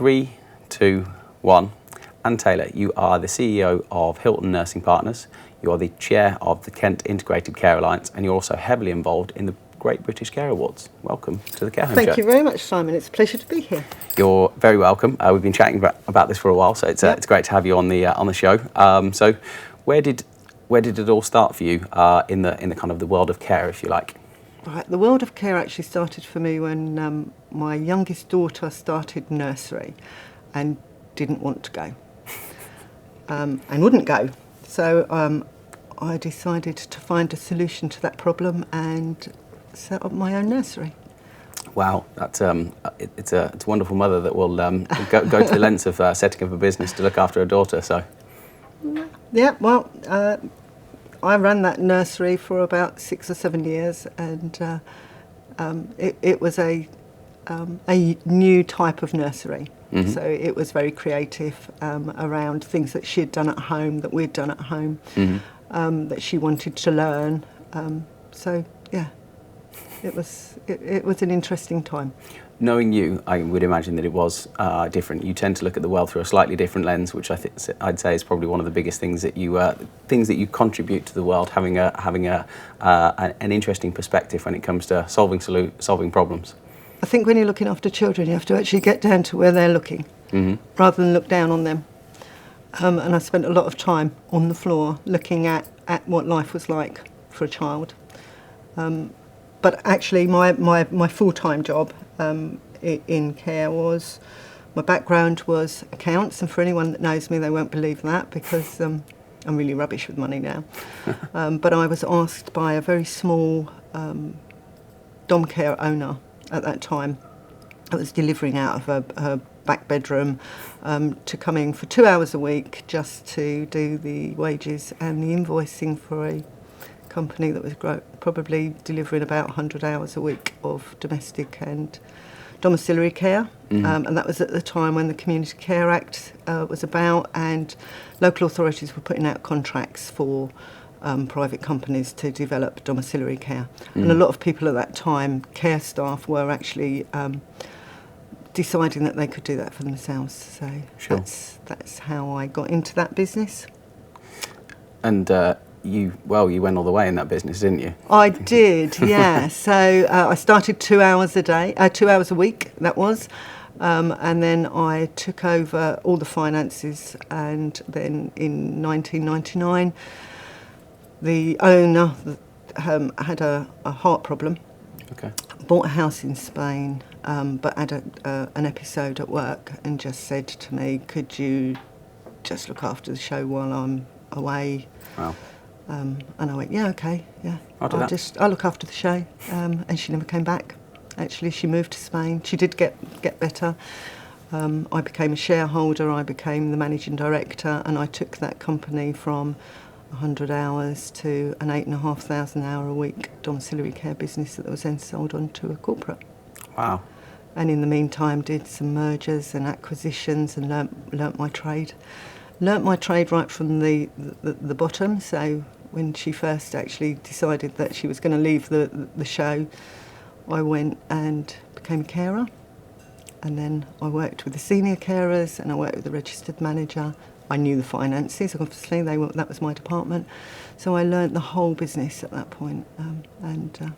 3, 2, 1. Anne Taylor, you are the CEO of Hilton Nursing Partners. You are the chair of the Kent Integrated Care Alliance, and you're also heavily involved in the Great British Care Awards. Welcome to the Care Home Show. Thank you very much, Simon. It's a pleasure to be here. You're very welcome. We've been chatting about this for a while, so it's great to have you on the show. So, where did it all start for you in the kind of the world of care, if you like? Right, the world of care actually started for me when my youngest daughter started nursery and didn't want to go and wouldn't go. So I decided to find a solution to that problem and set up my own nursery. Wow, that's it's a wonderful mother that will go to the lengths of setting up a business to look after her daughter. So yeah, well, I ran that nursery for about 6 or 7 years, and it was a new type of nursery. Mm-hmm. So it was very creative around things that she'd done at home, that we'd done at home, mm-hmm. That she wanted to learn. So yeah, it was an interesting time. Knowing you, I would imagine that it was different. You tend to look at the world through a slightly different lens, which I'd say is probably one of the biggest things that you contribute to the world, having an interesting perspective when it comes to solving problems. I think when you're looking after children, you have to actually get down to where they're looking, mm-hmm. rather than look down on them. And I spent a lot of time on the floor looking at what life was like for a child. But actually, my full-time job in care was, my background was accounts, and for anyone that knows me, they won't believe that because I'm really rubbish with money now. But I was asked by a very small dom care owner at that time, I was delivering out of her back bedroom, to come in for 2 hours a week just to do the wages and the invoicing for a company that was probably delivering about 100 hours a week of domestic and domiciliary care. Mm-hmm. And that was at the time when the Community Care Act was about, and local authorities were putting out contracts for private companies to develop domiciliary care. Mm. And a lot of people at that time, care staff, were actually deciding that they could do that for themselves. So sure. That's how I got into that business. And you went all the way in that business, didn't you? I did, yeah. So I started 2 hours a day, 2 hours a week, that was. And then I took over all the finances, and then in 1999, the owner had a heart problem. Okay. Bought a house in Spain, but had an episode at work, and just said to me, "Could you just look after the show while I'm away?" Wow. And I went, "Yeah, okay, yeah. I'll look after the show." And she never came back. Actually, she moved to Spain. She did get better. I became a shareholder. I became the managing director, and I took that company from 100 hours to an 8,500 hour a week domiciliary care business that was then sold on to a corporate. Wow. And in the meantime did some mergers and acquisitions and learnt my trade. Learnt my trade right from the bottom. So when she first actually decided that she was going to leave the show, I went and became a carer. And then I worked with the senior carers, and I worked with the registered manager. I knew the finances, obviously, that was my department. So I learnt the whole business at that point. And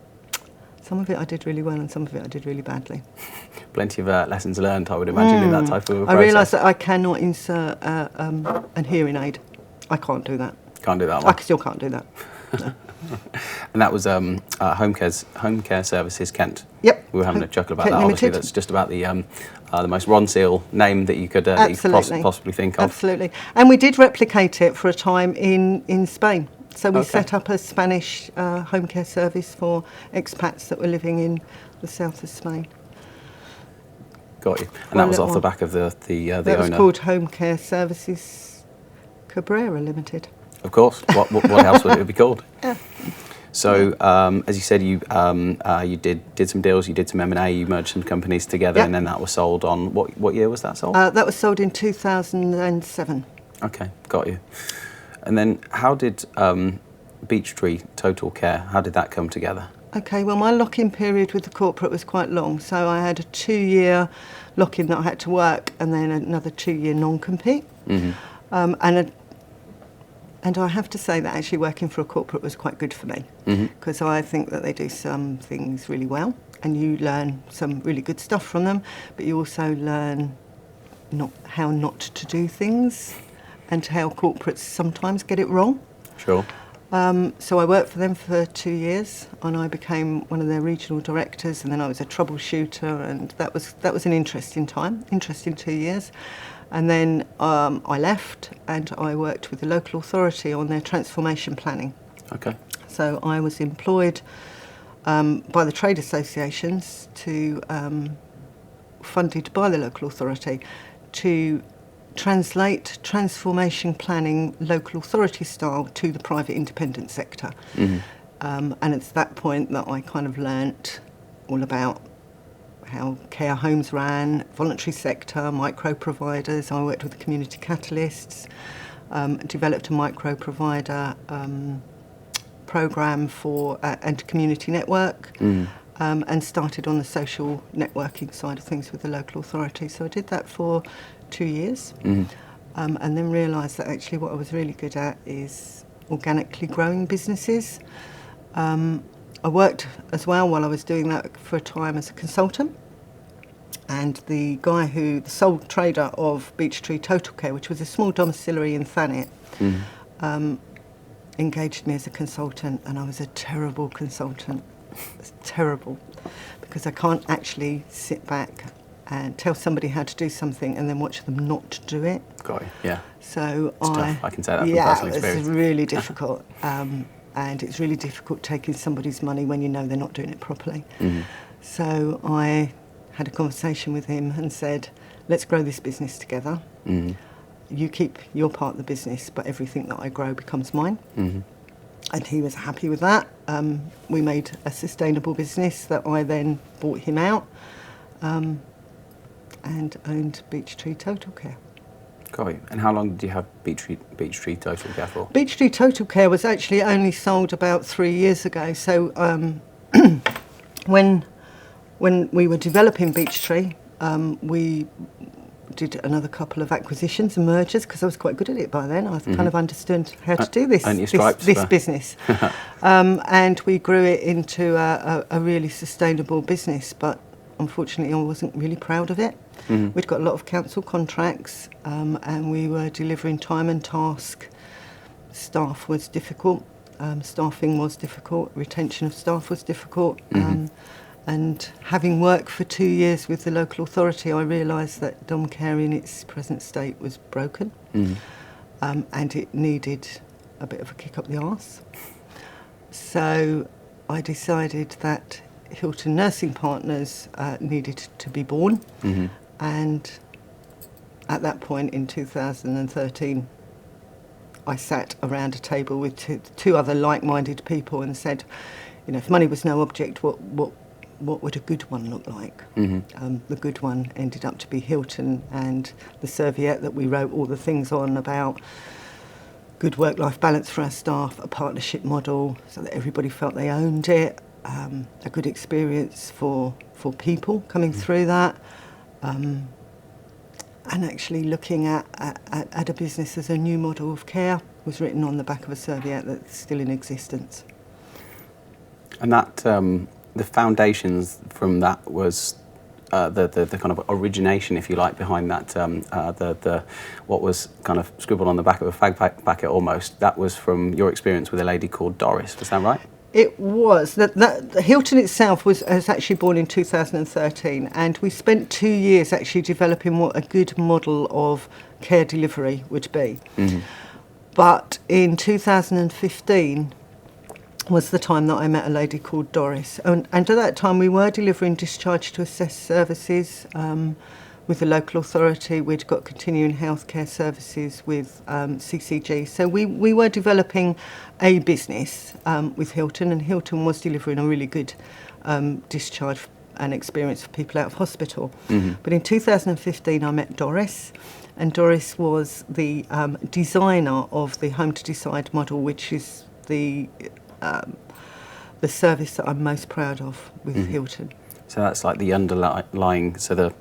some of it I did really well, and some of it I did really badly. Plenty of lessons learned, I would imagine, in that type of a process. I realised that I cannot insert a hearing aid. I can't do that. Can't do that one? I still can't do that. No. And that was Home Care Services Kent. Yep. We were having a chuckle about Kent that. Limited. Obviously, that's just about the most Ron Seal name that you could possibly think of. Absolutely. And we did replicate it for a time in Spain. So we set up a Spanish home care service for expats that were living in the south of Spain. Got you. And that was off the back of the owner. That was called Home Care Services Cabrera Limited. Of course. What else would it be called? Yeah. So, as you said, you did some deals, you did some M&A, you merged some companies together, yep. And then that was sold on, what year was that sold? That was sold in 2007. Okay, got you. And then how did Beechtree Total Care, how did that come together? Okay, well, my lock-in period with the corporate was quite long, so I had a 2-year lock-in that I had to work, and then another 2-year non-compete. And I have to say that actually working for a corporate was quite good for me, because I think that they do some things really well, and you learn some really good stuff from them, but you also learn how not to do things and how corporates sometimes get it wrong. Sure. So I worked for them for 2 years, and I became one of their regional directors, and then I was a troubleshooter, and that was an interesting time, interesting 2 years. And then I left, and I worked with the local authority on their transformation planning. Okay. So I was employed by the trade associations funded by the local authority, to translate transformation planning local authority style to the private independent sector. And it's that point that I kind of learnt all about how care homes ran, voluntary sector, micro providers. I worked with the community catalysts, developed a micro provider programme for and community network, and started on the social networking side of things with the local authority. So I did that for 2 years, and then realised that actually what I was really good at is organically growing businesses. I worked as well while I was doing that for a time as a consultant, and the sole trader of Beechtree Total Care, which was a small domiciliary in Thanet, engaged me as a consultant, and I was a terrible consultant. It was terrible, because I can't actually sit back and tell somebody how to do something and then watch them not do it. Got you, yeah. So it's tough. I can say that from personal experience. It's really difficult. And it's really difficult taking somebody's money when you know they're not doing it properly. So I had a conversation with him and said, let's grow this business together. You keep your part of the business, but everything that I grow becomes mine. And he was happy with that. We made a sustainable business that I then bought him out, and owned Beechtree Total Care. Got you. And how long did you have Beechtree Total Care for? Beechtree Total Care was actually only sold about 3 years ago. So when we were developing Beechtree, we did another couple of acquisitions and mergers, because I was quite good at it by then. I kind of understood how to do this business. And we grew it into a really sustainable business, but unfortunately I wasn't really proud of it. We'd got a lot of council contracts, and we were delivering time and task. Staff was difficult, staffing was difficult, retention of staff was difficult. And having worked for 2 years with the local authority, I realised that dom care in its present state was broken, and it needed a bit of a kick up the arse. So I decided that Hilton Nursing Partners needed to be born, and at that point in 2013, I sat around a table with two other like-minded people and said, if money was no object, what would a good one look like? The good one ended up to be Hilton, and the serviette that we wrote all the things on about good work-life balance for our staff, a partnership model so that everybody felt they owned it, a good experience for people coming through that, and actually looking at a business as a new model of care was written on the back of a serviette that's still in existence. And that the foundations from that was the kind of origination, if you like, behind that, the what was kind of scribbled on the back of a fag packet almost, that was from your experience with a lady called Doris, was that right? It was. The Hilton itself was actually born in 2013, and we spent 2 years actually developing what a good model of care delivery would be. But in 2015 was the time that I met a lady called Doris. And at that time we were delivering discharged to assess services with the local authority. We'd got continuing healthcare services with CCG. So we were developing a business with Hilton, and Hilton was delivering a really good discharge and experience for people out of hospital. But in 2015 I met Doris, and Doris was the designer of the Home to Decide model, which is the service that I'm most proud of with Hilton. So that's like the underlying. So the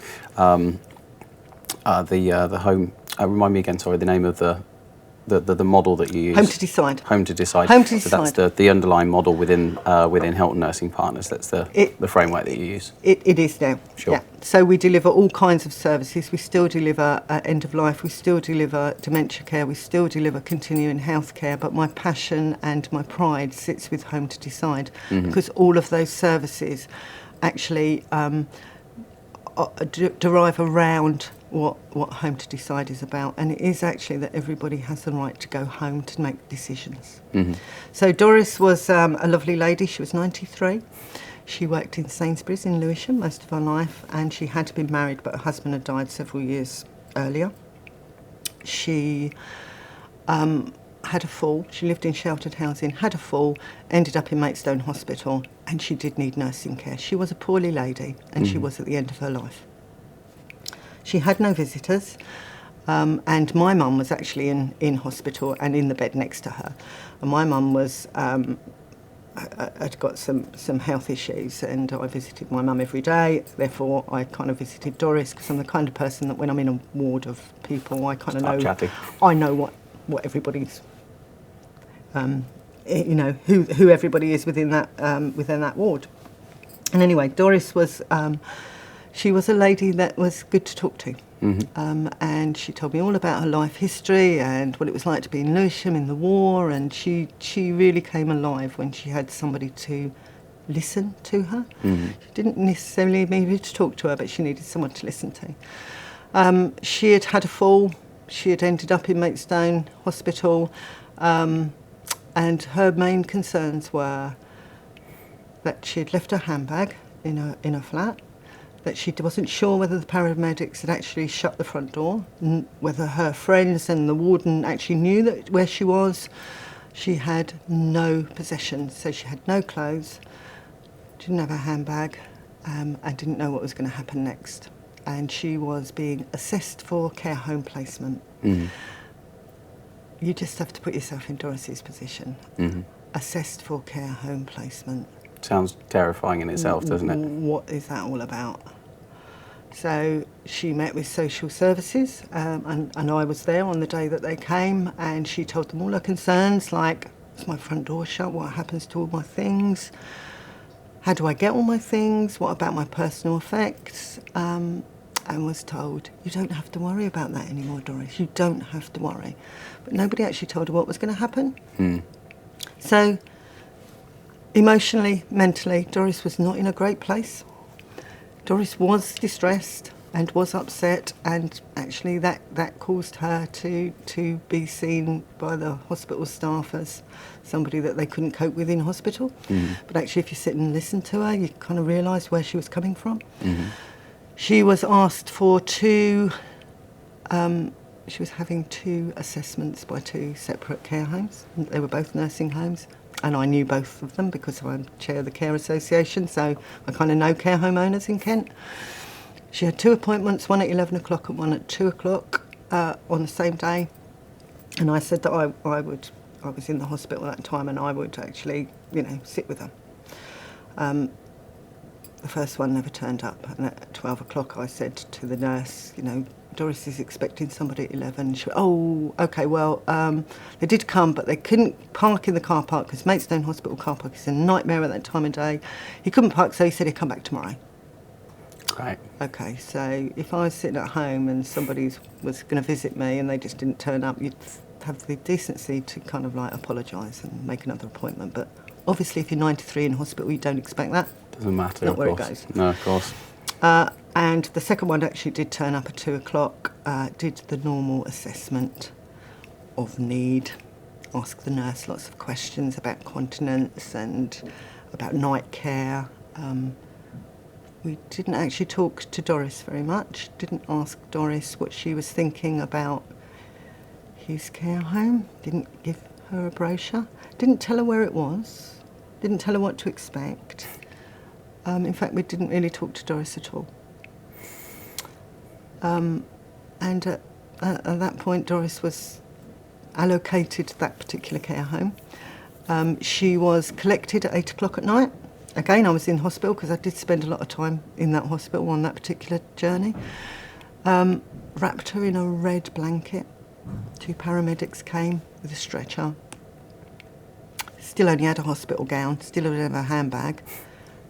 home. Remind me again. Sorry, the name of the model that you use. Home to decide. Home to decide. Home to So that's decide. the underlying model within Hilton Nursing Partners. That's the framework that you use. It is now. Sure. Yeah. So we deliver all kinds of services. We still deliver end of life. We still deliver dementia care. We still deliver continuing health care. But my passion and my pride sits with Home to Decide, because all of those services actually derive around what Home to Decide is about, and it is actually that everybody has the right to go home to make decisions. So Doris was a lovely lady. She was 93. She worked in Sainsbury's in Lewisham most of her life, and she had been married, but her husband had died several years earlier. She had a fall. She lived in sheltered housing, had a fall, ended up in Maidstone Hospital, and she did need nursing care. She was a poorly lady, and she was at the end of her life. She had no visitors, and my mum was actually in hospital and in the bed next to her. And my mum was had got some health issues, and I visited my mum every day. Therefore, I kind of visited Doris, because I'm the kind of person that when I'm in a ward of people, I kind of know chatting. I know what everybody's who everybody is within that ward. And anyway, Doris was. She was a lady that was good to talk to, and she told me all about her life history and what it was like to be in Lewisham in the war, and she really came alive when she had somebody to listen to her. She didn't necessarily need to talk to her, but she needed someone to listen to. She had had a fall. She had ended up in Maidstone Hospital, and her main concerns were that she had left her handbag in her flat, that she wasn't sure whether the paramedics had actually shut the front door, whether her friends and the warden actually knew where she was. She had no possessions, so she had no clothes, didn't have a handbag, and didn't know what was going to happen next. And she was being assessed for care home placement. You just have to put yourself in Doris's position. Assessed for care home placement. Sounds terrifying in itself, doesn't it? What is that all about? So she met with social services, and I was there on the day that they came, and she told them all her concerns, like, is my front door shut? What happens to all my things? How do I get all my things? What about my personal effects? And was told, you don't have to worry about that anymore, Doris. You don't have to worry. But nobody actually told her what was going to happen. So emotionally, mentally, Doris was not in a great place. Doris was distressed and was upset, and actually that caused her to be seen by the hospital staff as somebody that they couldn't cope with in hospital. But actually, if you sit and listen to her, you kind of realise where she was coming from. She was asked for she was having 2 assessments by 2 separate care homes. They were both nursing homes. And I knew both of them because I'm chair of the Care Association, so I kind of know care home owners in Kent. She had 2 appointments, one at 11 o'clock and one at 2 o'clock on the same day. And I said that I was in the hospital at that time, and I would actually, sit with her. The first one never turned up, and at 12 o'clock I said to the nurse, Doris is expecting somebody at 11. She went, oh, OK, well, they did come, but they couldn't park in the car park because Maidstone Hospital car park is a nightmare at that time of day. He couldn't park, so he said he'd come back tomorrow. Right. OK, so if I was sitting at home and somebody was going to visit me and they just didn't turn up, you'd have the decency to kind of apologise and make another appointment. But obviously if you're 93 in hospital, you don't expect that. Doesn't matter, Not of where course. it goes. No, of course. And the second one actually did turn up at 2 o'clock, did the normal assessment of need, asked the nurse lots of questions about continence and about night care. We didn't actually talk to Doris very much, didn't ask Doris what she was thinking about his care home, didn't give her a brochure, didn't tell her where it was, didn't tell her what to expect. In fact, we didn't really talk to Doris at all. And at that point, Doris was allocated that particular care home. She was collected at 8 o'clock at night Again, I was in hospital because I did spend a lot of time in that hospital on that particular journey. Wrapped her in a red blanket. 2 paramedics came with a stretcher. Still only had a hospital gown, still only had a handbag.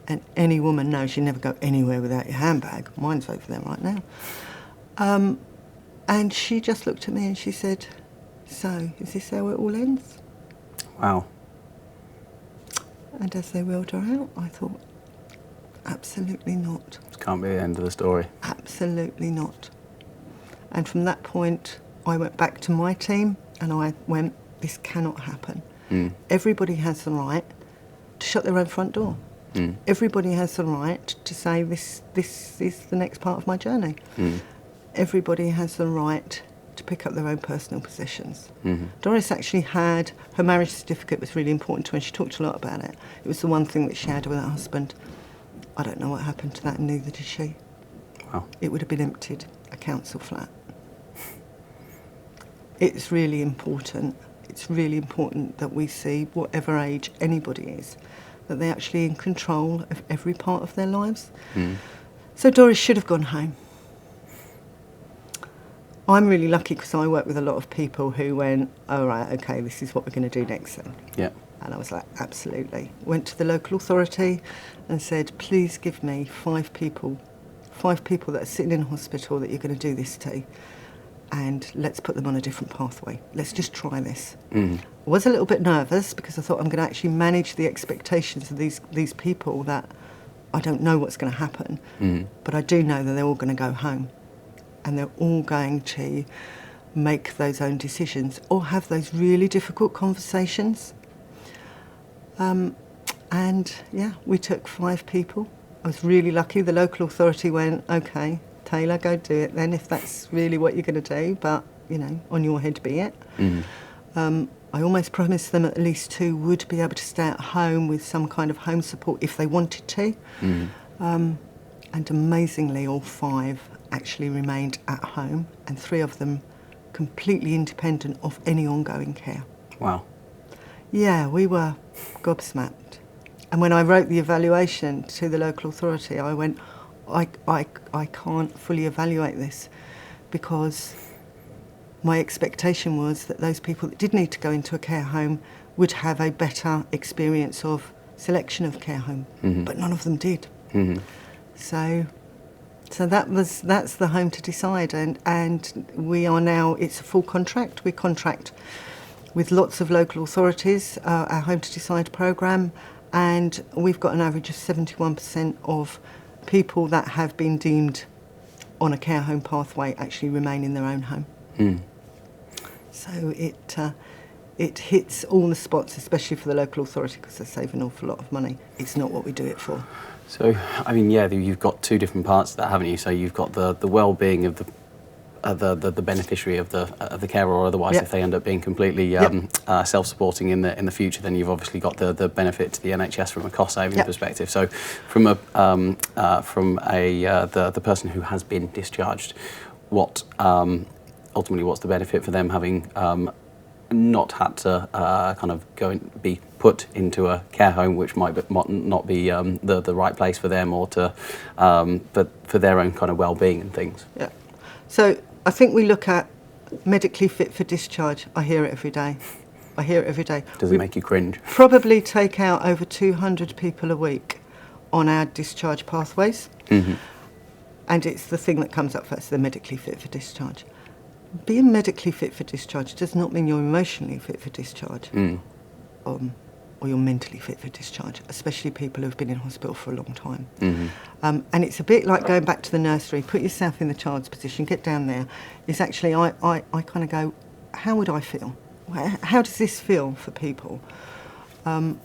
And any woman knows you never go anywhere without your handbag. Mine's over there right now. And she just looked at me and she said, "So, is this how it all ends?" Wow. And as they wheeled her out, I thought, absolutely not. This can't be the end of the story. Absolutely not. And from that point, I went back to my team and I went, this cannot happen. Everybody has the right to shut their own front door. Everybody has the right to say, this is the next part of my journey. Everybody has the right to pick up their own personal possessions. Doris actually had, her marriage certificate was really important to her and she talked a lot about it. It was the one thing that she had with her husband. I don't know what happened to that and neither did she. Wow. It would have been emptied, a council flat. It's really important. It's really important that we see, whatever age anybody is, that they're actually in control of every part of their lives. So Doris should have gone home. I'm really lucky because I work with a lot of people who went, "Oh, right, okay, this is what we're going to do next then." Yeah. And I was like, absolutely. Went to the local authority and said, please give me 5 people that are sitting in hospital that you're going to do this to, and let's put them on a different pathway. Let's just try this. I was a little bit nervous because I thought I'm going to actually manage the expectations of these people that I don't know what's going to happen, but I do know that they're all going to go home and they're all going to make those own decisions or have those really difficult conversations. And yeah, we took 5 people. I was really lucky. The local authority went, "Okay, Taylor, go do it then if that's really what you're going to do, but, you know, on your head be it." I almost promised them at least 2 would be able to stay at home with some kind of home support if they wanted to. And amazingly, all 5 actually remained at home, and 3 of them completely independent of any ongoing care. Wow. Yeah, we were gobsmacked. And when I wrote the evaluation to the local authority, I went, I can't fully evaluate this because my expectation was that those people that did need to go into a care home would have a better experience of selection of care home, but none of them did. So that's the home to decide, and we are now, it's a full contract. We contract with lots of local authorities, our Home to Decide programme, and we've got an average of 71% of people that have been deemed on a care home pathway actually remain in their own home. So it hits all the spots, especially for the local authority, because they save an awful lot of money. It's not what we do it for. So, I mean, yeah, you've got 2 different parts to that, haven't you? So you've got the well-being of the beneficiary of the carer, or otherwise, if they end up being completely self-supporting in the future, then you've obviously got the benefit to the NHS from a cost-saving perspective. So, from the person who has been discharged, ultimately what's the benefit for them having not had to kind of go and be put into a care home, which might not be the right place for them, or to but for their own kind of well-being and things. Yeah. So I think we look at medically fit for discharge. I hear it every day. Does it make you cringe? Probably take out over 200 people a week on our discharge pathways. And it's the thing that comes up first, they're medically fit for discharge. Being medically fit for discharge does not mean you're emotionally fit for discharge, or you're mentally fit for discharge, especially people who've been in hospital for a long time. And it's a bit like going back to the nursery. Put yourself in the child's position, get down there. It's actually, I kind of go, how would I feel? How does this feel for people? And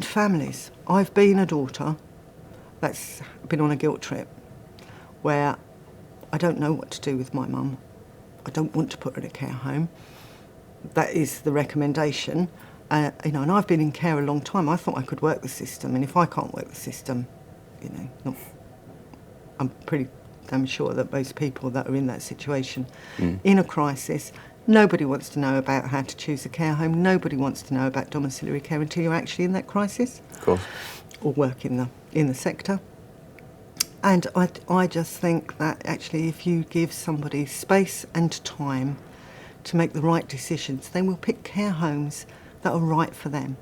families. I've been a daughter that's been on a guilt trip where I don't know what to do with my mum. I don't want to put her in a care home. That is the recommendation. And I've been in care a long time. I thought I could work the system, and if I can't work the system, I'm pretty damn sure that most people that are in that situation, in a crisis, Nobody wants to know about how to choose a care home. Nobody wants to know about domiciliary care until you're actually in that crisis. Of course. Or work in the sector. And I just think that actually if you give somebody space and time to make the right decisions, they will pick care homes that are right for them.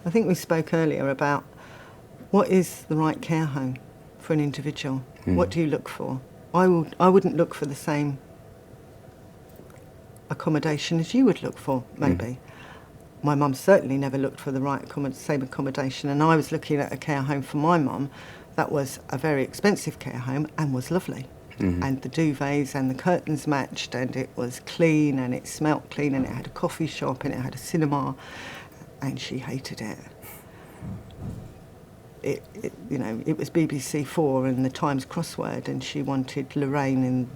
I think we spoke earlier about what is the right care home for an individual. What do you look for? I wouldn't look for the same accommodation as you would look for, maybe. My mum certainly never looked for the same accommodation, and I was looking at a care home for my mum that was a very expensive care home and was lovely. And the duvets and the curtains matched, and it was clean, and it smelt clean, and it had a coffee shop, and it had a cinema, and she hated it. It was BBC4 and the Times crossword, and she wanted Lorraine in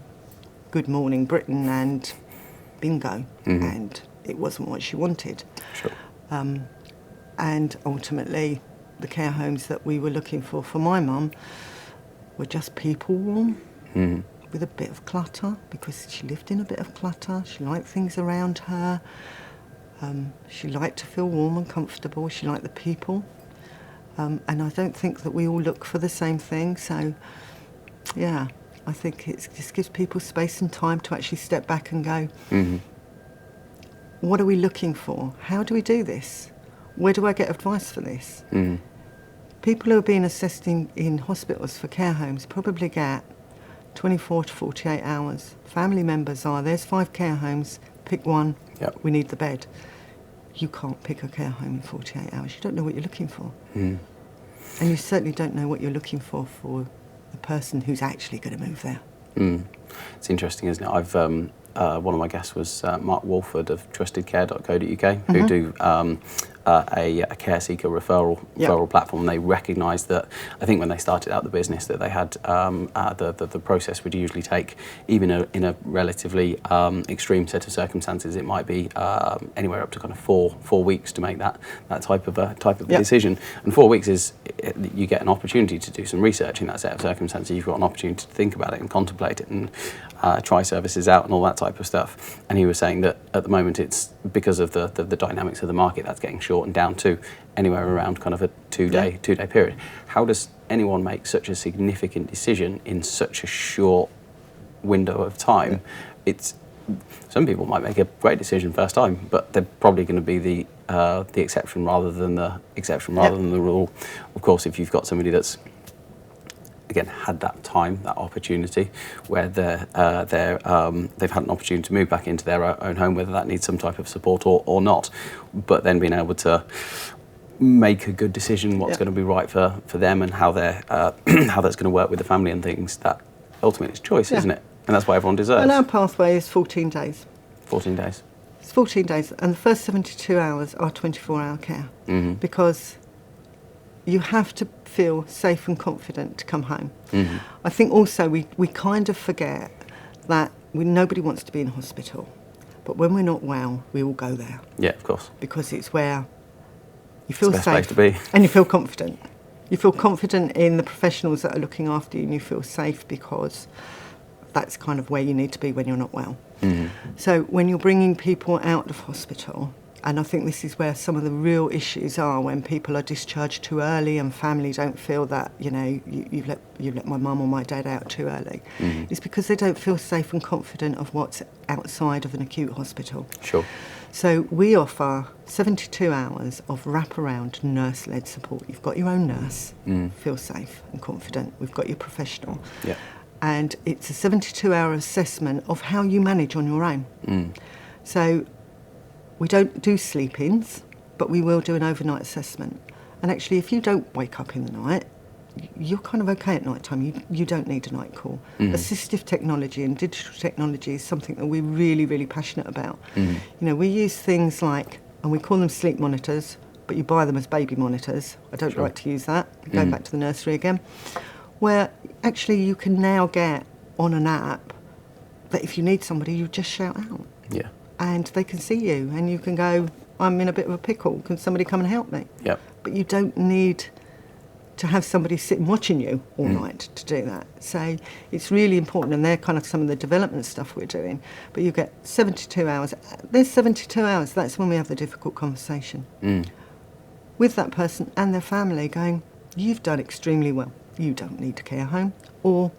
Good Morning Britain and bingo, and it wasn't what she wanted. Sure. And ultimately, the care homes that we were looking for my mum were just people warm, with a bit of clutter, because she lived in a bit of clutter. She liked things around her. She liked to feel warm and comfortable. She liked the people. And I don't think that we all look for the same thing. So, yeah, I think it just gives people space and time to actually step back and go, what are we looking for? How do we do this? Where do I get advice for this? People who are being assessed in hospitals for care homes probably get 24 to 48 hours. Family members are, there's 5 care homes, pick one, we need the bed. You can't pick a care home in 48 hours. You don't know what you're looking for. And you certainly don't know what you're looking for the person who's actually going to move there. It's interesting, isn't it? I've one of my guests was Mark Walford of trustedcare.co.uk, who do a care seeker referral platform. They recognised that, I think when they started out the business, that they had the process would usually take, even in a relatively extreme set of circumstances, it might be anywhere up to kind of four weeks to make that type of a decision. And 4 weeks is, you get an opportunity to do some research in that set of circumstances. You've got an opportunity to think about it and contemplate it and try services out and all that type of stuff. And he was saying that at the moment, it's because of the dynamics of the market, that's getting shortened down to anywhere around kind of a two-day period. How does anyone make such a significant decision in such a short window of time? Some people might make a great decision first time, but they're probably going to be the exception rather than the rule. Of course, if you've got somebody that's again had that time, that opportunity, where they've had an opportunity to move back into their own home, whether that needs some type of support or not, but then being able to make a good decision what's going to be right for them and how how that's going to work with the family and things, that ultimately is choice, isn't it? And that's what everyone deserves. And our pathway is 14 days. 14 days. It's 14 days, and the first 72 hours are 24-hour care, because you have to feel safe and confident to come home. I think also we kind of forget that nobody wants to be in hospital, but when we're not well, we all go there. Yeah, of course. Because it's where you feel it's the best safe place to be. And you feel confident. You feel confident in the professionals that are looking after you, and you feel safe because that's kind of where you need to be when you're not well. So when you're bringing people out of hospital, and I think this is where some of the real issues are, when people are discharged too early and family don't feel that, you've let my mum or my dad out too early. It's because they don't feel safe and confident of what's outside of an acute hospital. Sure. So we offer 72 hours of wraparound nurse-led support. You've got your own nurse, feel safe and confident. We've got your professional. Yeah. And it's a 72-hour assessment of how you manage on your own. So we don't do sleep-ins, but we will do an overnight assessment. And actually, if you don't wake up in the night, you're kind of okay at night time. You don't need a night call. Assistive technology and digital technology is something that we're really, really passionate about. We use things like, and we call them sleep monitors, but you buy them as baby monitors. I don't like to use that. Going back to the nursery again. Where actually you can now get on an app that if you need somebody, you just shout out. Yeah. And they can see you, and you can go, I'm in a bit of a pickle, can somebody come and help me? Yep. But you don't need to have somebody sitting watching you all night to do that. So it's really important, and they're kind of some of the development stuff we're doing. But you get 72 hours. There's 72 hours. That's when we have the difficult conversation with that person and their family, going, "You've done extremely well. You don't need a care home," or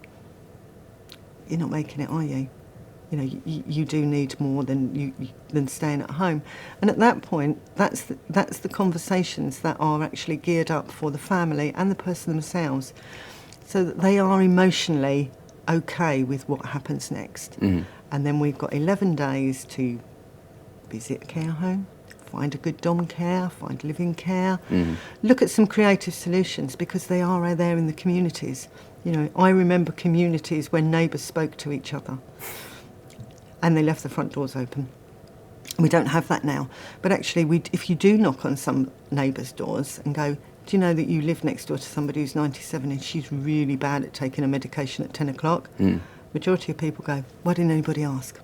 "You're not making it, are you? You know, you do need more than staying at home." And at that point, that's the conversations that are actually geared up for the family and the person themselves, so that they are emotionally okay with what happens next. And then we've got 11 days to visit a care home, find a good dom care, find living care, look at some creative solutions, because they are there in the communities. You know, I remember communities when neighbours spoke to each other and they left the front doors open. We don't have that now. But actually, if you do knock on some neighbours' doors and go, "Do you know that you live next door to somebody who's 97 and she's really bad at taking her medication at 10 o'clock? Majority of people go, "Why didn't anybody ask?"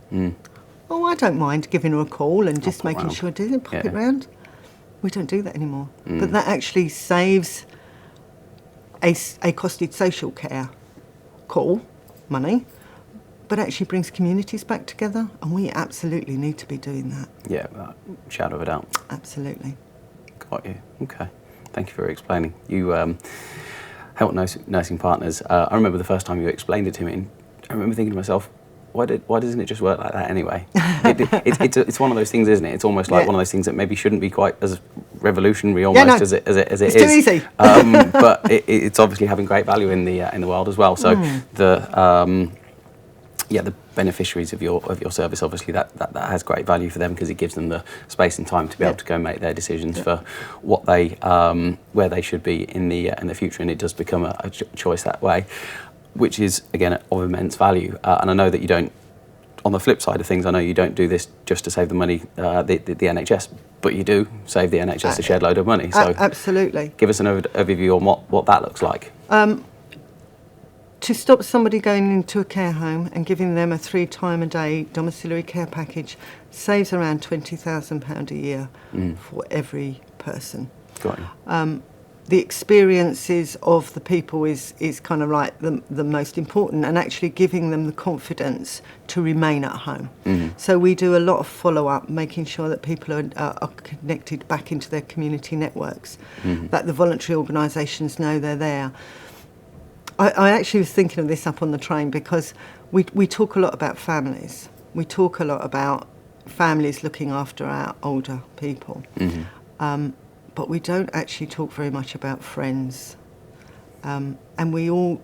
"Oh, I don't mind giving her a call and just making sure I do it, pop it round." We don't do that anymore. But that actually saves a costed social care call, money, but actually brings communities back together, and we absolutely need to be doing that. Yeah, shadow of a doubt. Absolutely. Got you. Okay. Thank you for explaining. You Hilton Nursing Partners. I remember the first time you explained it to me, and I remember thinking to myself, why doesn't it just work like that anyway? It's one of those things, isn't it? It's almost like one of those things that maybe shouldn't be quite as revolutionary almost as it is. It's too easy. But it's obviously having great value in the world as well. So the beneficiaries of your service, obviously that has great value for them, because it gives them the space and time to be able to go and make their decisions for what they where they should be in the future, and it does become a choice that way, which is again of immense value. And I know that you don't. On the flip side of things, I know you don't do this just to save the money, the NHS, but you do save the NHS a shed load of money. So absolutely. Give us an overview on what that looks like. To stop somebody going into a care home and giving them a 3-time-a-day domiciliary care package saves around £20,000 a year for every person. Got you. The experiences of the people is kind of like the most important, and actually giving them the confidence to remain at home. So we do a lot of follow-up, making sure that people are connected back into their community networks, that the voluntary organisations know they're there. I actually was thinking of this up on the train, because we talk a lot about families. We talk a lot about families looking after our older people. But we don't actually talk very much about friends. And we all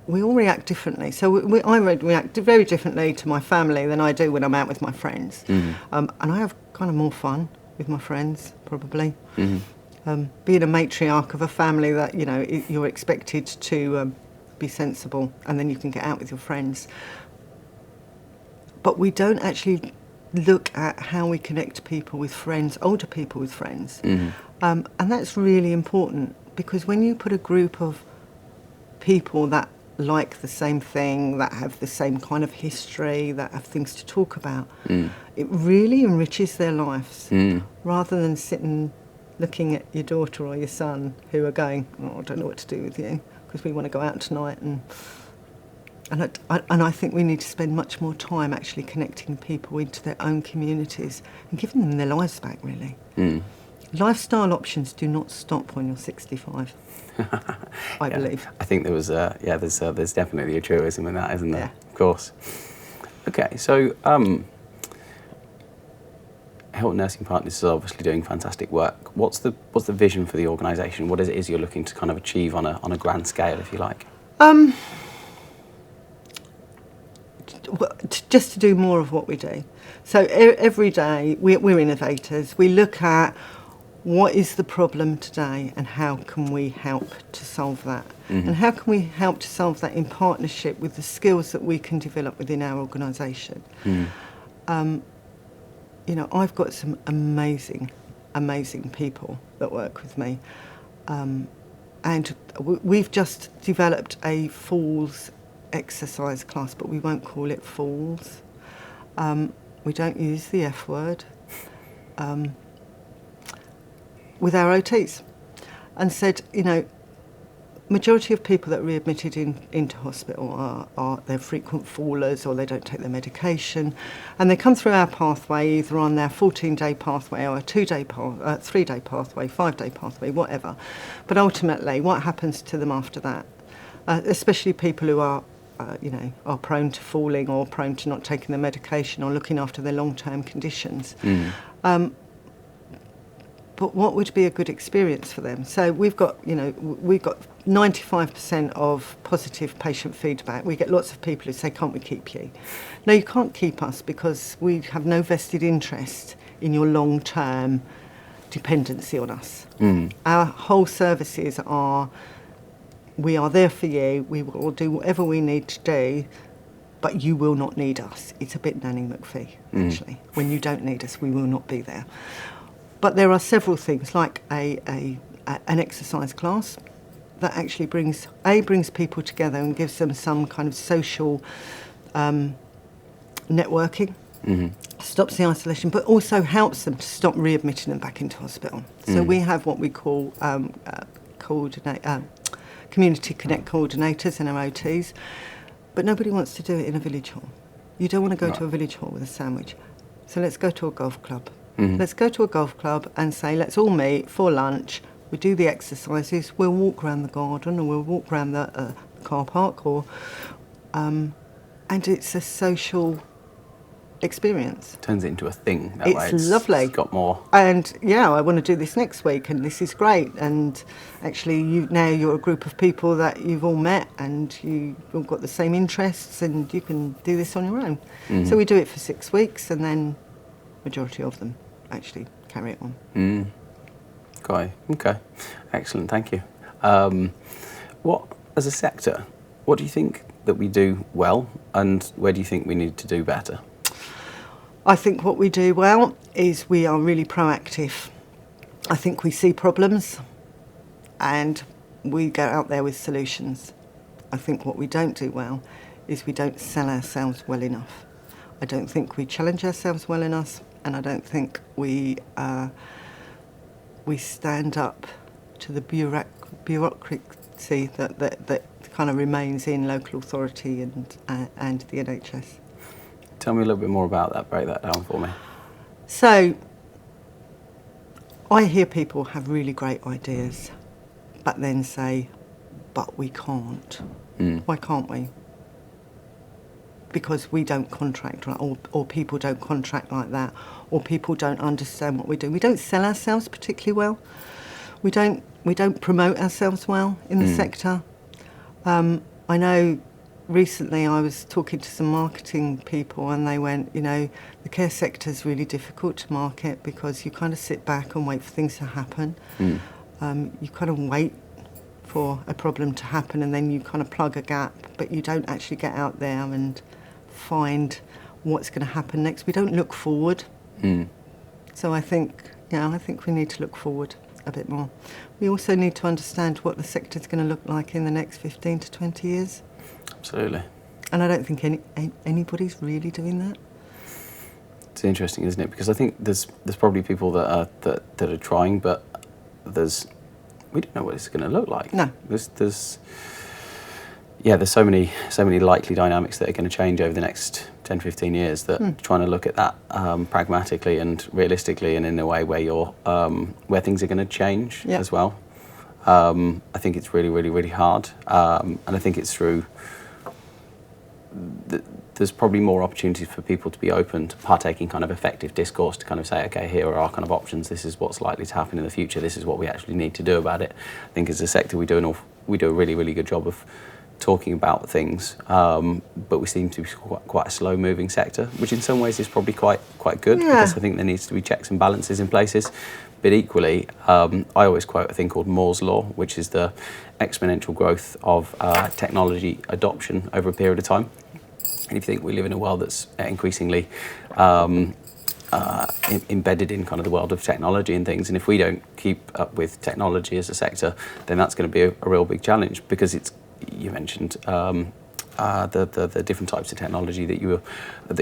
react differently. So I react very differently to my family than I do when I'm out with my friends. And I have kind of more fun with my friends, probably. Being a matriarch of a family, that, you know, you're expected to be sensible, and then you can get out with your friends. But we don't actually look at how we connect people with friends, older people with friends. And that's really important, because when you put a group of people that like the same thing, that have the same kind of history, that have things to talk about, it really enriches their lives, rather than sitting looking at your daughter or your son who are going, "Oh, I don't know what to do with you, because we want to go out tonight." And I think we need to spend much more time actually connecting people into their own communities and giving them their lives back, really. Lifestyle options do not stop when you're 65, I believe. I think there was, there's definitely a truism in that, isn't there? Yeah. Of course. Okay, so Hilton Nursing Partners is obviously doing fantastic work. What's the vision for the organisation? What is you're looking to kind of achieve on a grand scale, if you like? Just to do more of what we do. So every day we're innovators. We look at what is the problem today and how can we help to solve that. And how can we help to solve that in partnership with the skills that we can develop within our organisation. You know, I've got some amazing people that work with me. And we've just developed a falls exercise class, but we won't call it falls. We don't use the F word. With our OTs, and said, you know, majority of people that are readmitted into hospital are they're frequent fallers, or they don't take their medication, and they come through our pathway either on their 14-day pathway or a 2-day 3-day pathway, 5-day pathway, whatever. But ultimately, what happens to them after that? Especially people who are are prone to falling or prone to not taking their medication or looking after their long-term conditions. But what would be a good experience for them? So we've got 95% of positive patient feedback. We get lots of people who say, "Can't we keep you?" No, you can't keep us, because we have no vested interest in your long-term dependency on us. Our whole services are, we are there for you, we will do whatever we need to do, but you will not need us. It's a bit Nanny McPhee, actually. When you don't need us, we will not be there. But there are several things, like an exercise class that actually brings people together and gives them some kind of social networking, stops the isolation, but also helps them to stop readmitting them back into hospital. So we have what we call community connect coordinators and MOTs, but nobody wants to do it in a village hall. You don't want to go to a village hall with a sandwich. So let's go to a golf club. Let's go to a golf club and say, let's all meet for lunch. We do the exercises. We'll walk around the garden, or we'll walk around the car park, and it's a social experience. Turns it into a thing that way. It's lovely. It's got more. And I want to do this next week, and this is great. And actually, you're a group of people that you've all met, and you've all got the same interests, and you can do this on your own. So we do it for 6 weeks, and then majority of them actually carry it on. Okay, excellent, thank you. As a sector, what do you think that we do well, and where do you think we need to do better? I think what we do well is we are really proactive. I think we see problems and we go out there with solutions. I think what we don't do well is we don't sell ourselves well enough. I don't think we challenge ourselves well enough, and I don't think we stand up to the bureaucracy that kind of remains in local authority and the NHS. Tell me a little bit more about that. Break that down for me. So, I hear people have really great ideas, but then say, "But we can't." Why can't we? Because we don't contract, or people don't contract like that, or people don't understand what we do. We don't sell ourselves particularly well. We don't promote ourselves well in the sector. I know recently I was talking to some marketing people, and they went, the care sector is really difficult to market because you kind of sit back and wait for things to happen. You kind of wait for a problem to happen, and then you kind of plug a gap, but you don't actually get out there and find what's going to happen next. We don't look forward. So I think we need to look forward a bit more. We also need to understand what the sector's going to look like in the next 15 to 20 years. Absolutely. And I don't think anybody's really doing that. It's interesting, isn't it? Because I think there's probably people that are trying, but we don't know what it's going to look like. No. There's so many likely dynamics that are going to change over the next 10, 15 years that trying to look at that pragmatically and realistically, and in a way where things are going to change as well. I think it's really, really, really hard. And I think it's through there's probably more opportunities for people to be open to partaking kind of effective discourse, to kind of say, okay, here are our kind of options, this is what's likely to happen in the future, this is what we actually need to do about it. I think as a sector we do a really, really good job of talking about things, but we seem to be quite a slow-moving sector, which in some ways is probably quite good, because I think there needs to be checks and balances in places. But equally, I always quote a thing called Moore's Law, which is the exponential growth of technology adoption over a period of time. And if you think we live in a world that's increasingly embedded in kind of the world of technology and things, and if we don't keep up with technology as a sector, then that's going to be a real big challenge, because you mentioned the different types of technology that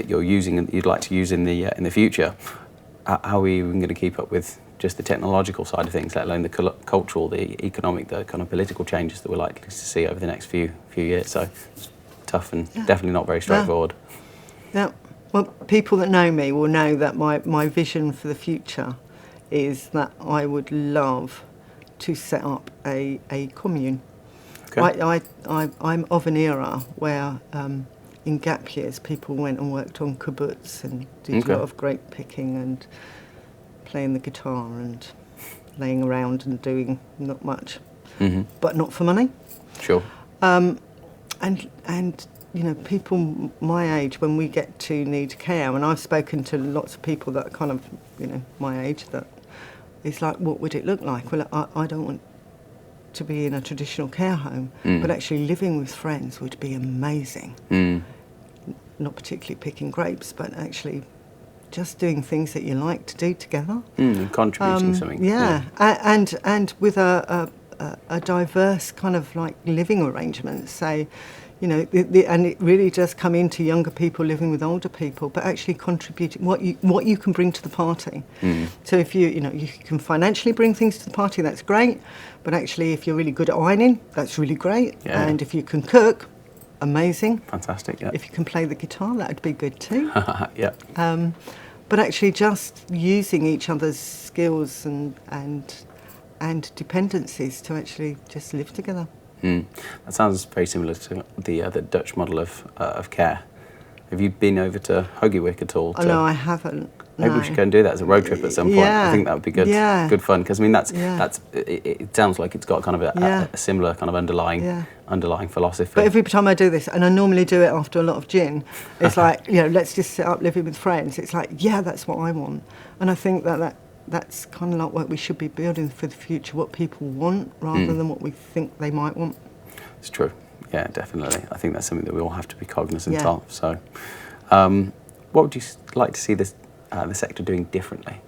you're using and that you'd like to use in the future. How are we even going to keep up with just the technological side of things, let alone the cultural, the economic, the kind of political changes that we're likely to see over the next few years. So it's tough and definitely not very straightforward. Yeah. Well, people that know me will know that my vision for the future is that I would love to set up a commune. Okay. I'm of an era where in gap years people went and worked on kibbutz and did a lot of grape picking and playing the guitar and laying around and doing not much, but not for money. Sure. And you know, people my age, when we get to need care, and I've spoken to lots of people that are kind of, you know, my age, that it's like, what would it look like? Well, I don't want to be in a traditional care home, but actually living with friends would be amazing. Not particularly picking grapes, but actually just doing things that you like to do together. Contributing something. Yeah. And with a diverse kind of like living arrangement. So, you know, and it really does come into younger people living with older people, but actually contributing what you can bring to the party. So if you can financially bring things to the party, that's great. But actually, if you're really good at ironing, that's really great. Yeah. And if you can cook, amazing. Fantastic. Yeah. If you can play the guitar, that would be good too. Yeah. But actually, just using each other's skills and dependencies to actually just live together. That sounds very similar to the Dutch model of care. Have you been over to Hogewick at all? Oh, no, I haven't. Maybe we should go and do that as a road trip at some point. Yeah. I think that would be good. Yeah. Good fun, because I mean it sounds like it's got kind of a similar kind of underlying philosophy. But every time I do this, and I normally do it after a lot of gin, it's like, you know, let's just sit up living with friends. It's like, yeah, that's what I want. And I think that's kind of like what we should be building for the future, what people want rather than what we think they might want. It's true. Yeah, definitely. I think that's something that we all have to be cognizant of. So, what would you like to see the sector doing differently?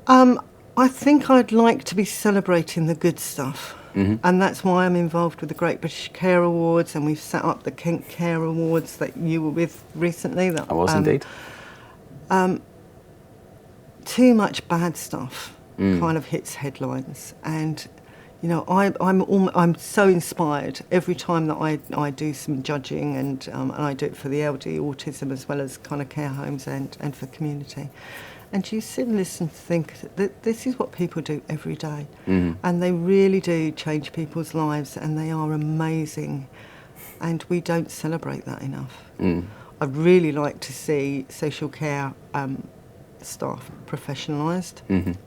I think I'd like to be celebrating the good stuff. And that's why I'm involved with the Great British Care Awards, and we've set up the Kent Care Awards that you were with recently. I was indeed. Too much bad stuff kind of hits headlines, and you know, I'm so inspired every time that I do some judging, and I do it for the LD autism as well as kind of care homes and for community. And you sit and listen to think that this is what people do every day, and they really do change people's lives, and they are amazing, and we don't celebrate that enough. I'd really like to see social care staff professionalised.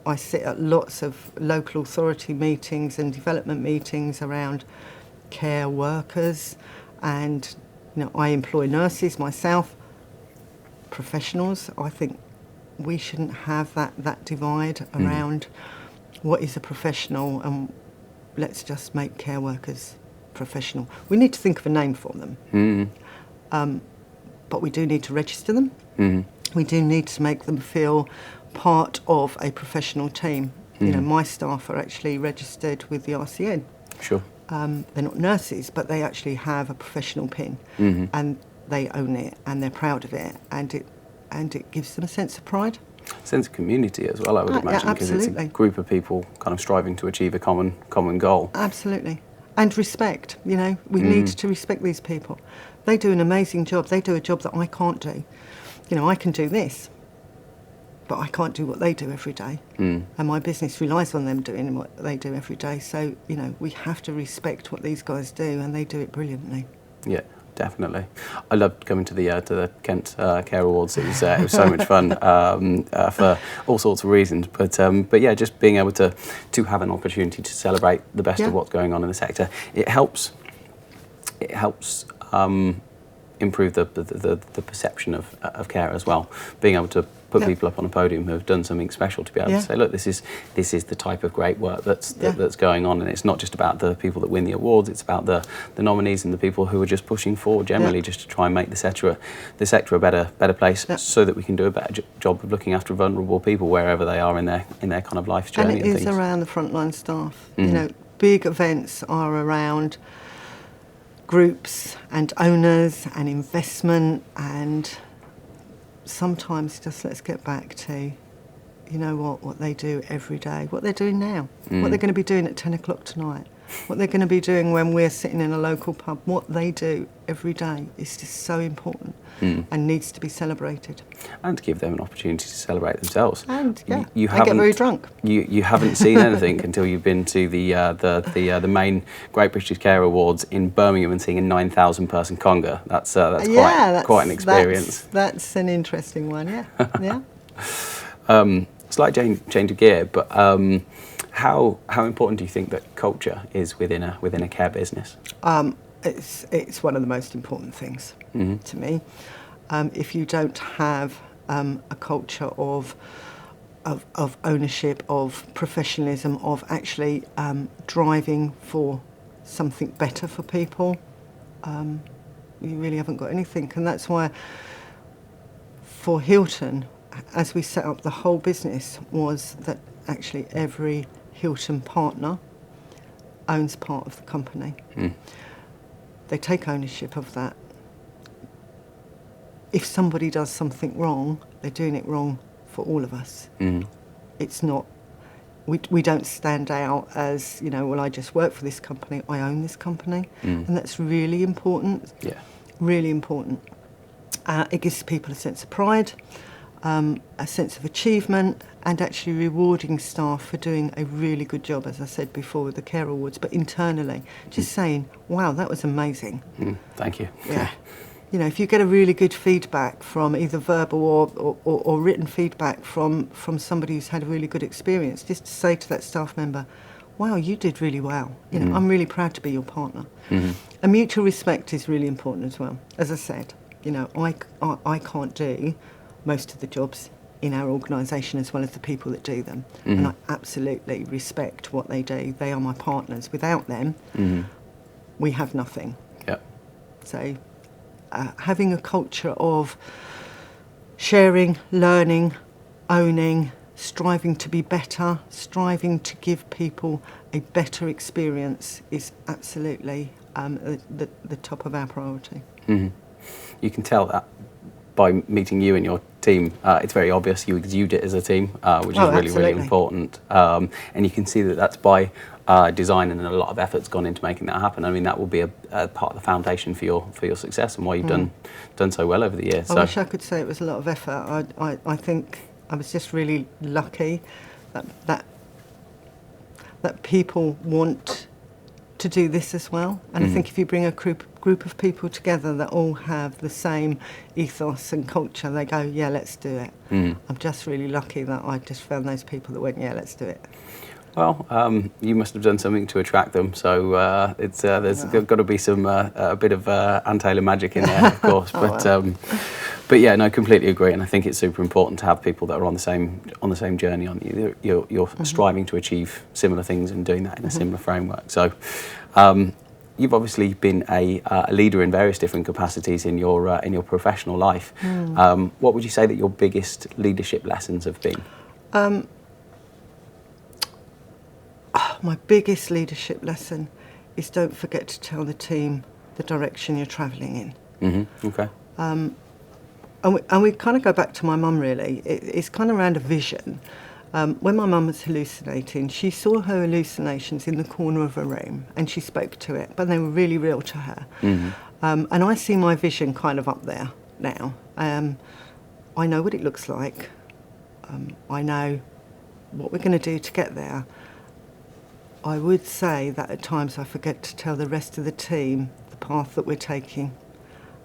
I sit at lots of local authority meetings and development meetings around care workers, and you know, I employ nurses myself, professionals. I think we shouldn't have that divide around what is a professional, and let's just make care workers professional. We need to think of a name for them, but we do need to register them. We do need to make them feel part of a professional team. You know, my staff are actually registered with the RCN. Sure. They're not nurses, but they actually have a professional pin, and they own it, and they're proud of it, and it gives them a sense of pride. Sense of community as well, I would imagine, because it's a group of people kind of striving to achieve a common goal. Absolutely. And respect, you know, we need to respect these people. They do an amazing job. They do a job that I can't do. You know, I can do this, but I can't do what they do every day. And my business relies on them doing what they do every day. So, you know, we have to respect what these guys do, and they do it brilliantly. Yeah. Definitely. I loved coming to the Kent Care Awards. It was so much fun for all sorts of reasons. But yeah, just being able to have an opportunity to celebrate the best of what's going on in the sector, it helps improve the perception of care as well. Being able to put people up on a podium who have done something special, to be able to say, look, this is the type of great work that's going on, and it's not just about the people that win the awards, it's about the nominees and the people who are just pushing forward generally just to try and make the sector a better place, so that we can do a better job of looking after vulnerable people wherever they are in their kind of life's journey. And it is around the frontline staff. You know, big events are around groups and owners and investment, and sometimes just let's get back to you know what they do every day, what they're doing now, what they're going to be doing at 10 o'clock tonight, what they're going to be doing when we're sitting in a local pub, what they do every day is just so important and needs to be celebrated. And to give them an opportunity to celebrate themselves. And you I get very drunk. You haven't seen anything until you've been to the main Great British Care Awards in Birmingham and seeing a 9,000 person conga. That's quite an experience. That's an interesting one. Yeah. Slight change of gear, but how important do you think that culture is within a care business? It's one of the most important things to me. If you don't have a culture of ownership, of professionalism, of actually driving for something better for people, you really haven't got anything. And that's why for Hilton, as we set up the whole business, was that actually every Hilton partner owns part of the company. They take ownership of that. If somebody does something wrong, they're doing it wrong for all of us. It's not, we don't stand out as, well, I just work for this company, I own this company. And that's really important. Yeah. Really important. It gives people a sense of pride, a sense of achievement, and actually rewarding staff for doing a really good job, as I said before, with the Care Awards, but internally, just saying, wow, that was amazing. Thank you. Yeah. If you get a really good feedback from either verbal or written feedback from somebody who's had a really good experience, just to say to that staff member, wow, you did really well. I'm really proud to be your partner. And mutual respect is really important as well. As I said, I can't do most of the jobs in our organisation as well as the people that do them. And I absolutely respect what they do. They are my partners. Without them, we have nothing. Yeah. So having a culture of sharing, learning, owning, striving to be better, striving to give people a better experience is absolutely the top of our priority. You can tell that by meeting you and your team. It's very obvious you exude it as a team, which is really, really important. And you can see that that's by design, and a lot of effort's gone into making that happen. I mean, that will be a part of the foundation for your success and why you've done so well over the years. I wish I could say it was a lot of effort. I think I was just really lucky that people want to do this as well. And I think if you bring a group of people together that all have the same ethos and culture, they go, yeah, let's do it. I'm just really lucky that I just found those people that went, yeah, let's do it. Well, you must have done something to attract them, so there's got to be some a bit of Ann Taylor magic in there, of course. But yeah, no, completely agree, and I think it's super important to have people that are on the same journey on you. You're striving to achieve similar things and doing that in a similar framework. So, you've obviously been a leader in various different capacities in your professional life. What would you say that your biggest leadership lessons have been? My biggest leadership lesson is don't forget to tell the team the direction you're travelling in. Okay. And we kind of go back to my mum, really. It's kind of around a vision. When my mum was hallucinating, she saw her hallucinations in the corner of a room and she spoke to it, but they were really real to her. And I see my vision kind of up there now. I know what it looks like. I know what we're going to do to get there. I would say that at times I forget to tell the rest of the team the path that we're taking.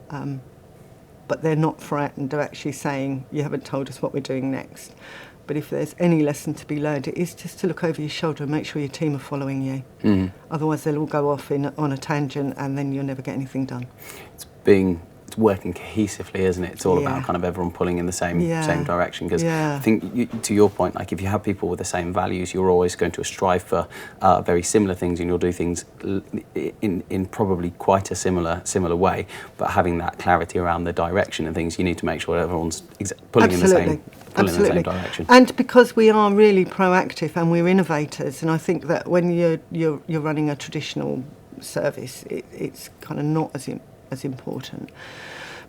But they're not frightened of actually saying, you haven't told us what we're doing next. But if there's any lesson to be learned, it is just to look over your shoulder and make sure your team are following you. Otherwise they'll all go off on a tangent and then you'll never get anything done. It's working cohesively, isn't it? It's all about kind of everyone pulling in the same direction. Because I think, to your point, like if you have people with the same values, you're always going to strive for very similar things, and you'll do things in probably quite a similar way. But having that clarity around the direction and things, you need to make sure everyone's pulling in the same direction. And because we are really proactive and we're innovators, and I think that when you're running a traditional service, it's kind of not as important.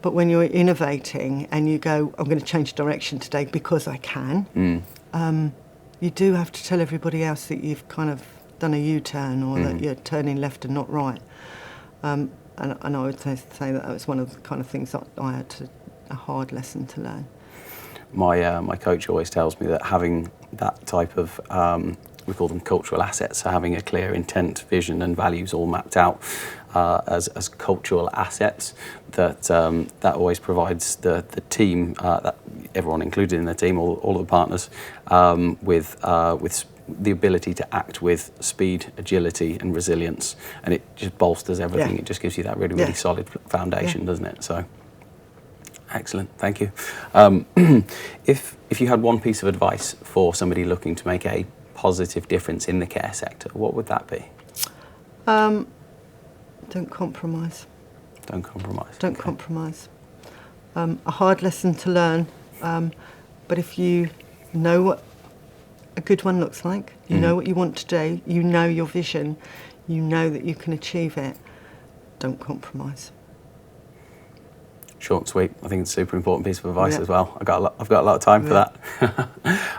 But when you're innovating and you go, I'm going to change direction today because I can, you do have to tell everybody else that you've kind of done a U-turn or that you're turning left and not right. And I would say that was one of the kind of things that I had a hard lesson to learn. My coach always tells me that having that type of, we call them cultural assets, so having a clear intent, vision and values all mapped out as cultural assets, that always provides the team, that everyone included in the team, all of the partners, with the ability to act with speed, agility and resilience, and it just bolsters everything. It just gives you that really solid foundation, doesn't it? So excellent, thank you. If you had one piece of advice for somebody looking to make a positive difference in the care sector, what would that be? Don't compromise. Don't compromise. Don't compromise. A hard lesson to learn, but if you know what a good one looks like, you know what you want to do, you know your vision, you know that you can achieve it, don't compromise. Short and sweet. I think it's a super important piece of advice as well. I've got a lot of time for that.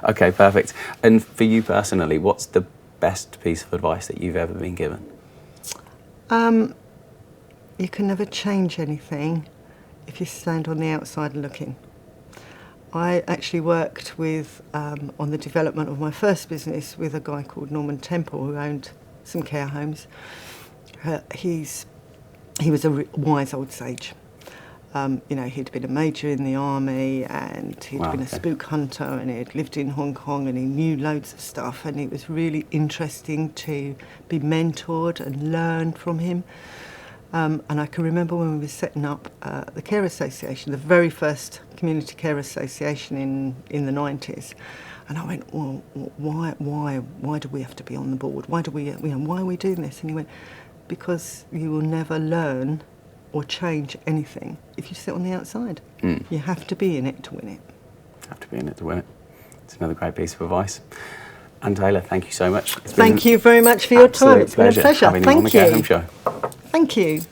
Okay, perfect. And for you personally, what's the best piece of advice that you've ever been given? You can never change anything if you stand on the outside looking. I actually worked with, on the development of my first business, with a guy called Norman Temple, who owned some care homes. He was a wise old sage. He'd been a major in the army, and he'd been a spook hunter, and he'd lived in Hong Kong, and he knew loads of stuff, and it was really interesting to be mentored and learn from him. And I can remember when we were setting up the Care Association, the very first community care association in the 90s, and I went, well, why do we have to be on the board? Why are we doing this? And he went, because you will never learn or change anything if you sit on the outside. You have to be in it to win it. Have to be in it to win it. It's another great piece of advice. Anne Taylor, thank you so much. Thank you very much for your time. It's been a pleasure. Having you on the Care Home Show. Thank you.